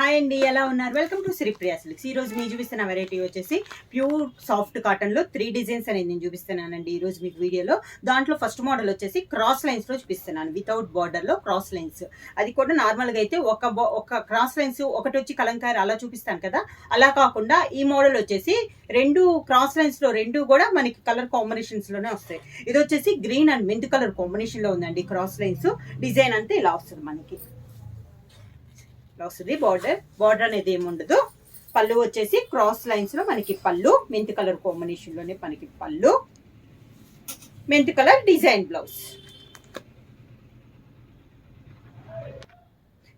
Hi అండి, ఎలా ఉన్నారు? Welcome to Sripriya silks. ఈ రోజు మీకు చూపిస్తున్న వెరైటీ వచ్చేసి ప్యూర్ సాఫ్ట్ కాటన్ లో 3 డిజైన్స్ అనేది నేను చూపిస్తున్నానండి ఈ రోజు మీకు వీడియోలో. దాంట్లో ఫస్ట్ మోడల్ వచ్చేసి క్రాస్ లైన్స్ లో చూపిస్తున్నాను, వితౌట్ బార్డర్ లో క్రాస్ లైన్స్. అది కూడా నార్మల్ గా అయితే ఒక క్రాస్ లైన్స్ ఒకటి వచ్చి కలంకారీ అలా చూపిస్తాను కదా, అలా కాకుండా ఈ మోడల్ వచ్చేసి రెండు క్రాస్ లైన్స్ లో రెండు కూడా మనకి కలర్ కాంబినేషన్స్ లోనే వస్తాయి. ఇది వచ్చేసి green and mint colour combination లో ఉందండి క్రాస్ లైన్స్. డిజైన్ అంతా ఇలా వస్తుంది మనకి, వస్తుంది. బార్డర్ అనేది ఏముండదు. పళ్ళు వచ్చేసి క్రాస్ లైన్స్ లో మనకి పళ్ళు, మెంత్ కలర్ కాంబినేషన్ లోనే మనకి పళ్ళు, mint colour design blouse.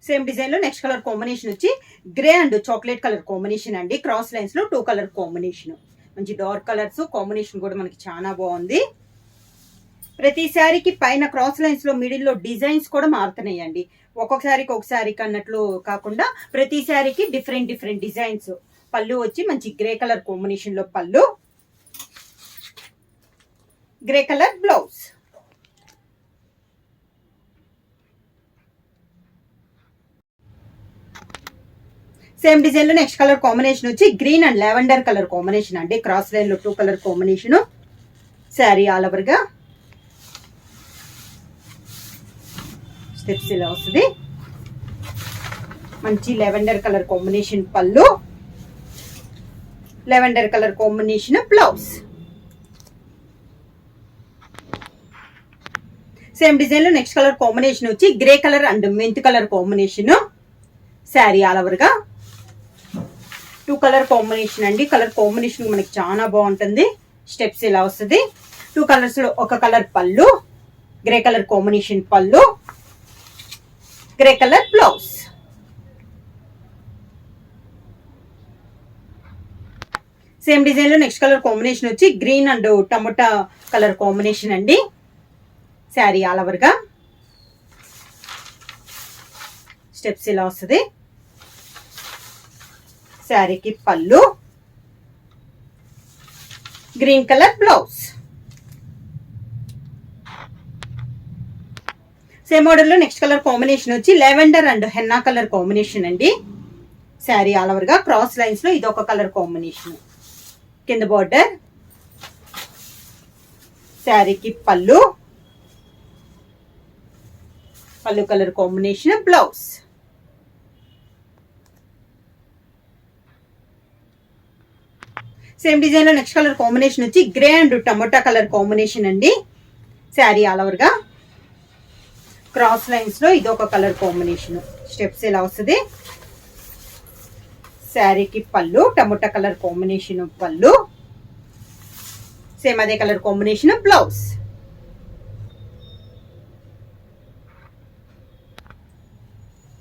Same design లో నెక్స్ట్ కలర్ కాంబినేషన్ వచ్చి grey and chocolate colour combination అండి. క్రాస్ లైన్స్ లో 2 కలర్ కాంబినేషన్, మంచి డార్క్ కలర్స్ కాంబినేషన్ కూడా మనకి చాలా బాగుంది. ప్రతి శారీకి పైన క్రాస్ లైన్స్ లో మిడిల్ లో డిజైన్స్ కూడా మారుతున్నాయండి. ఒక్కొక్కసారికి అన్నట్లు కాకుండా ప్రతి శారీకి డిఫరెంట్ డిజైన్స్. పళ్ళు వచ్చి మంచి గ్రే కలర్ కాంబినేషన్ లో పళ్ళు, grey colour blouse. Same design లో నెక్స్ట్ కలర్ కాంబినేషన్ వచ్చి green and lavender colour combination అండి. క్రాస్ లైన్ లో 2 colour combination. Sari all over గా స్టెప్స్ ఇలా వస్తుంది. మంచి లెవెండర్ కలర్ కాంబినేషన్ పళ్ళు, lavender colour combination blouse. Same design లో నెక్స్ట్ కలర్ కాంబినేషన్ వచ్చి grey colour and mint colour combination. Sari all over గా 2 కలర్ కాంబినేషన్ అండి. కలర్ కాంబినేషన్ మనకి చాలా బాగుంటుంది. స్టెప్స్ ఇలా వస్తుంది. 2 కలర్స్ లో ఒక కలర్ పళ్ళు, గ్రే కలర్ కాంబినేషన్ పళ్ళు, grey colour blouse. Same design లో నెక్స్ట్ కలర్ కాంబినేషన్ వచ్చి green and tomato colour combination అండి. శారీ ఆల్ ఓవర్ గా స్టెప్స్ ఇలా వస్తుంది. శారీకి పళ్ళు, green colour blouse. Same model లో నెక్స్ట్ కలర్ కాంబినేషన్ వచ్చి lavender and henna colour combination అండి. శారీ ఆల్ ఓవర్ గా క్రాస్ లైన్స్ లో ఇది ఒక కలర్ కాంబినేషన్. కింద బార్డర్, శారీకి పళ్ళు, పళ్ళు colour combination blouse. Same design లో నెక్స్ట్ కలర్ కాంబినేషన్ వచ్చి grey and tomato colour combination అండి. శారీ ఆల్ ఓవర్ గా క్రాస్ లైన్స్ లో ఇది ఒక కలర్ కాంబినేషన్. స్టెప్స్ ఇలా వస్తుంది. శారీకి పళ్ళు, టమోటా కలర్ కాంబినేషన్ పళ్ళు, సేమ్ అదే colour combination blouse.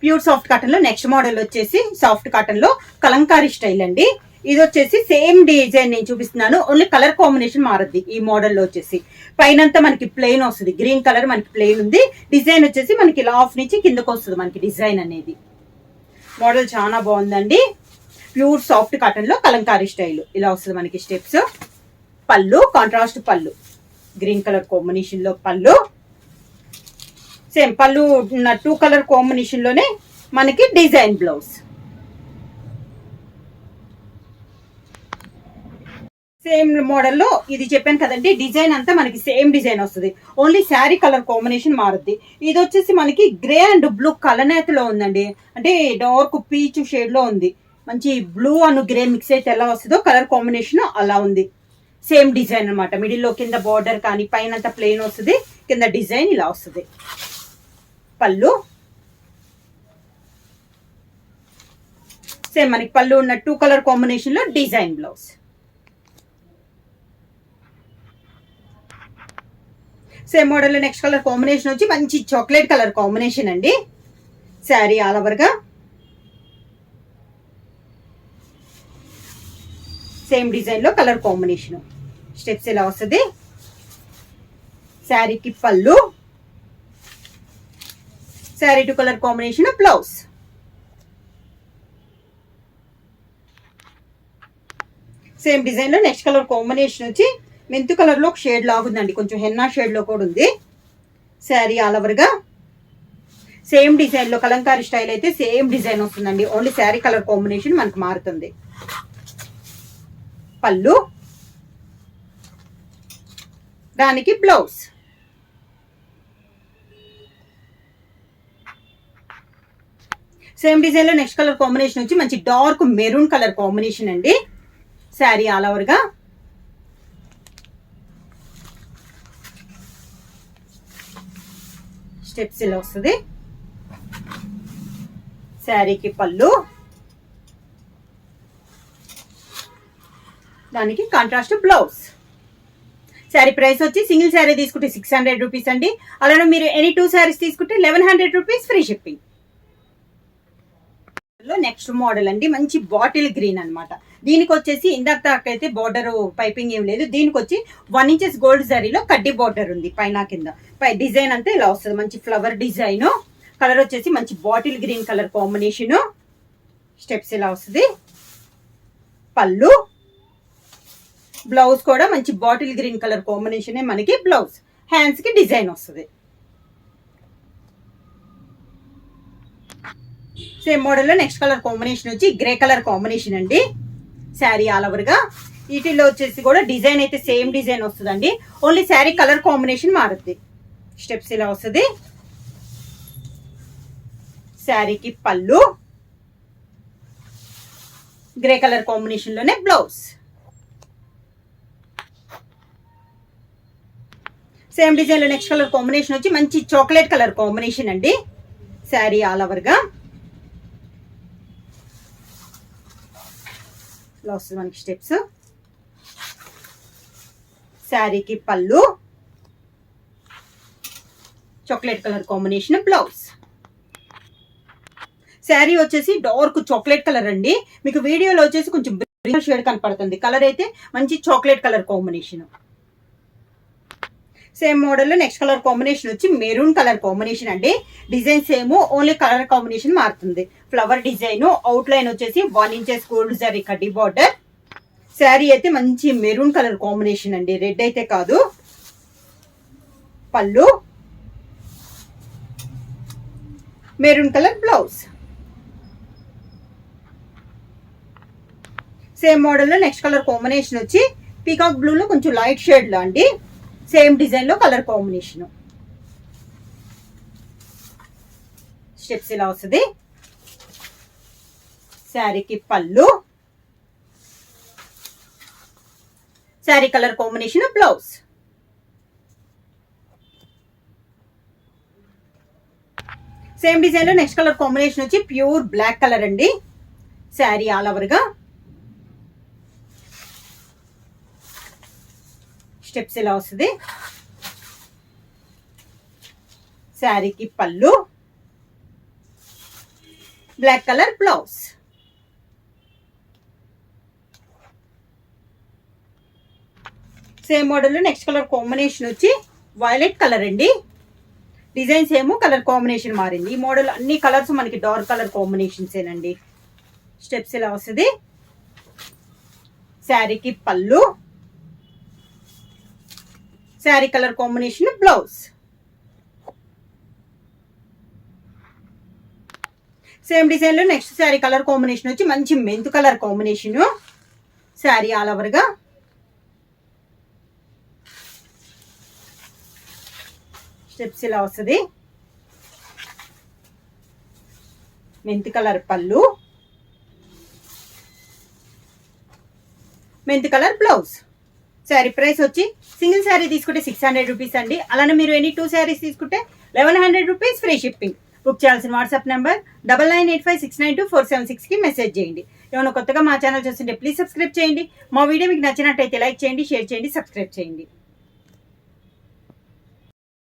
Pure soft cotton లో నెక్స్ట్ మోడల్ వచ్చేసి సాఫ్ట్ కాటన్ లో కలంకారీ స్టైల్ అండి. ఇది వచ్చేసి సేమ్ డిజైన్ నేను చూపిస్తున్నాను, ఓన్లీ కలర్ కాంబినేషన్ మారద్ది. ఈ మోడల్లో వచ్చేసి పైనంతా మనకి ప్లెయిన్ వస్తుంది, గ్రీన్ కలర్ మనకి ప్లెయిన్ ఉంది. డిజైన్ వచ్చేసి మనకి ఇలా ఆఫ్ నుంచి కిందకు వస్తుంది మనకి డిజైన్ అనేది. మోడల్ చాలా బాగుందండి. ప్యూర్ సాఫ్ట్ కాటన్ లో కలంకారీ స్టైల్ ఇలా వస్తుంది మనకి. స్టెప్స్, పళ్ళు కాంట్రాస్ట్ పళ్ళు, గ్రీన్ కలర్ కాంబినేషన్ లో పళ్ళు. సేమ్ పళ్ళు 2 కలర్ కాంబినేషన్ లోనే మనకి డిజైన్ బ్లౌజ్. సేమ్ మోడల్లో ఇది చెప్పాను కదండి, డిజైన్ అంతా మనకి సేమ్ డిజైన్ వస్తుంది, ఓన్లీ శారీ కలర్ కాంబినేషన్ మారుద్ది. ఇది వచ్చేసి మనకి గ్రే అండ్ బ్లూ కలనేతలో ఉందండి, అంటే డార్క్ పీచ్ షేడ్ లో ఉంది. మంచి బ్లూ అండ్ గ్రే మిక్స్ అయితే ఎలా వస్తుందో కలర్ కాంబినేషన్ అలా ఉంది. సేమ్ డిజైన్ అనమాట. మిడిల్ లో కింద బార్డర్ కానీ పైన అంతా ప్లెయిన్ వస్తుంది, కింద డిజైన్ ఇలా వస్తుంది. పళ్ళు సేమ్ మనకి పళ్ళు ఉన్న 2 కలర్ కాంబినేషన్ లో డిజైన్ బ్లౌజ్. సేమ్ మోడల్ లో నెక్స్ట్ కలర్ కాంబినేషన్ వచ్చి మంచి చాక్లెట్ కలర్ కాంబినేషన్ అండి. శారీ ఆల్ ఓవర్ గా సేమ్ డిజైన్ లో కలర్ కాంబినేషన్. స్టెప్స్ ఇలా వస్తుంది. శారీకి పళ్ళు, sari 2 colour combination blouse. Same design లో నెక్స్ట్ కలర్ కాంబినేషన్ వచ్చి మెంతు కలర్ లో షేడ్ లాగుందండి, కొంచెం హెన్నా షేడ్ లో కూడా ఉంది. శారీ ఆల్ ఓవర్ గా సేమ్ డిజైన్ లో కలంకారీ స్టైల్ అయితే సేమ్ డిజైన్ వస్తుందండి. ఓన్లీ శారీ కలర్ కాంబినేషన్ మనకు మారుతుంది. పళ్ళు, దానికి బ్లౌజ్. సేమ్ డిజైన్ లో నెక్స్ట్ కలర్ కాంబినేషన్ వచ్చి మంచి డార్క్ మెరూన్ కలర్ కాంబినేషన్ అండి. శారీ ఆల్ ఓవర్ గా స్టెప్స్ ఇలా వస్తుంది. శారీకి పళ్ళు, దానికి కాంట్రాస్ట్ బ్లౌజ్. శారీ ప్రైస్ వచ్చి సింగిల్ శారీ తీసుకుంటే 600 రూపీస్ అండి. అలానే మీరు ఎనీ 2 శారీస్ తీసుకుంటే 1100 rupees free shipping. Next model అండి, మంచి బాటిల్ గ్రీన్ అన్నమాట. దీనికి వచ్చేసి ఇందాక దాకైతే బార్డర్ పైపింగ్ ఏం లేదు. దీనికి వచ్చి 1 ఇంచెస్ గోల్డ్ జరీలో కడ్డీ బార్డర్ ఉంది పైన కింద. పై డిజైన్ అంతా ఇలా వస్తుంది, మంచి ఫ్లవర్ డిజైన్. కలర్ వచ్చేసి మంచి bottle green colour combination. Steps ఇలా వస్తుంది. పళ్ళు, బ్లౌజ్ కూడా మంచి బాటిల్ గ్రీన్ కలర్ కాంబినేషన్ మనకి బ్లౌజ్. హ్యాండ్స్ కి డిజైన్ వస్తుంది. సేమ్ మోడల్ లో నెక్స్ట్ కలర్ కాంబినేషన్ వచ్చి గ్రే కలర్ కాంబినేషన్ అండి. శారీ ఆల్ ఓవర్ గా వీటిల్లో వచ్చేసి కూడా డిజైన్ అయితే సేమ్ డిజైన్ వస్తుందండి. ఓన్లీ శారీ కలర్ కాంబినేషన్ మారుద్ది. స్టెప్స్ ఇలా వస్తుంది. శారీకి పళ్ళు, గ్రే కలర్ కాంబినేషన్ లోనే బ్లౌజ్. సేమ్ డిజైన్ లో నెక్స్ట్ కలర్ కాంబినేషన్ వచ్చి మంచి చాక్లెట్ కలర్ కాంబినేషన్ అండి. శారీ ఆల్ ఓవర్ గా ఇలా వస్తుంది మనకి స్టెప్స్. శారీకి పళ్ళు, chocolate colour combination blouse. Sari వచ్చేసి డార్క్ చాక్లెట్ కలర్ అండి. మీకు వీడియోలో వచ్చేసి కొంచెం బ్రింగ్ షేడ్ కనపడుతుంది. కలర్ అయితే మంచి chocolate colour combination. Same model లో నెక్స్ట్ కలర్ కాంబినేషన్ వచ్చి మెరూన్ కలర్ కాంబినేషన్ అండి. Design same, only colour combination మారుతుంది. ఫ్లవర్ డిజైన్, అవుట్ లైన్ వచ్చేసి 1 ఇంచెస్ గోల్డ్ జరీ కడ్డీ బార్డర్. శారీ అయితే మంచి మెరూన్ కలర్ కాంబినేషన్ అండి, రెడ్ అయితే కాదు. Pallu, maroon colour blouse. Same model లో నెక్స్ట్ కలర్ కాంబినేషన్ వచ్చి పీకాక్ బ్లూ లో కొంచెం లైట్ షేడ్ లో అండి. సేమ్ డిజైన్ లో కలర్ కాంబినేషన్. స్టెప్స్ ఇలా వస్తుంది. శారీకి పళ్ళు, sari colour combination blouse. Same design లో నెక్స్ట్ కలర్ కాంబినేషన్ వచ్చి ప్యూర్ బ్లాక్ కలర్ అండి. శారీ ఆల్ ఓవర్ గా స్టెప్స్ ఇలా వస్తుంది. శారీకి pallu, black colour blouse. Same model లో నెక్స్ట్ కలర్ కాంబినేషన్ వచ్చి వైలెట్ కలర్ అండి. డిజైన్ సేమ్, కలర్ కాంబినేషన్ మారింది. ఈ మోడల్ అన్ని కలర్స్ మనకి డార్క్ కలర్ కాంబినేషన్స్ ఏనండి. స్టెప్స్ ఇలా వస్తుంది. శారీకి పళ్ళు, sari colour combination blouse. Same design లో నెక్స్ట్ శారీ కలర్ కాంబినేషన్ వచ్చి మంచి మెంతు colour combination. Sari all over గా స్టెప్స్ ఇలా వస్తుంది. మెంతు కలర్ పళ్ళు, మెంతు కలర్ బ్లౌజ్. శారీ ప్రైస్ వచ్చి సింగిల్ శారీ తీసుకుంటే 600 రూపీస్ అండి. అలానే మీరు ఎనీ 2 శారీస్ తీసుకుంటే 1100 రూపీస్ ఫ్రీ షిప్పింగ్. బుక్ చేయాల్సిన వాట్సాప్ నెంబర్ 9985692476 కి మెసేజ్ చేయండి. ఏమైనా కొత్తగా మా ఛానల్ చూస్తుంటే ప్లీజ్ సబ్స్క్రైబ్ చేయండి. మా వీడియో మీకు నచ్చినట్టయితే లైక్ చేయండి, షేర్ చేయండి, సబ్స్క్రైబ్ చేయండి.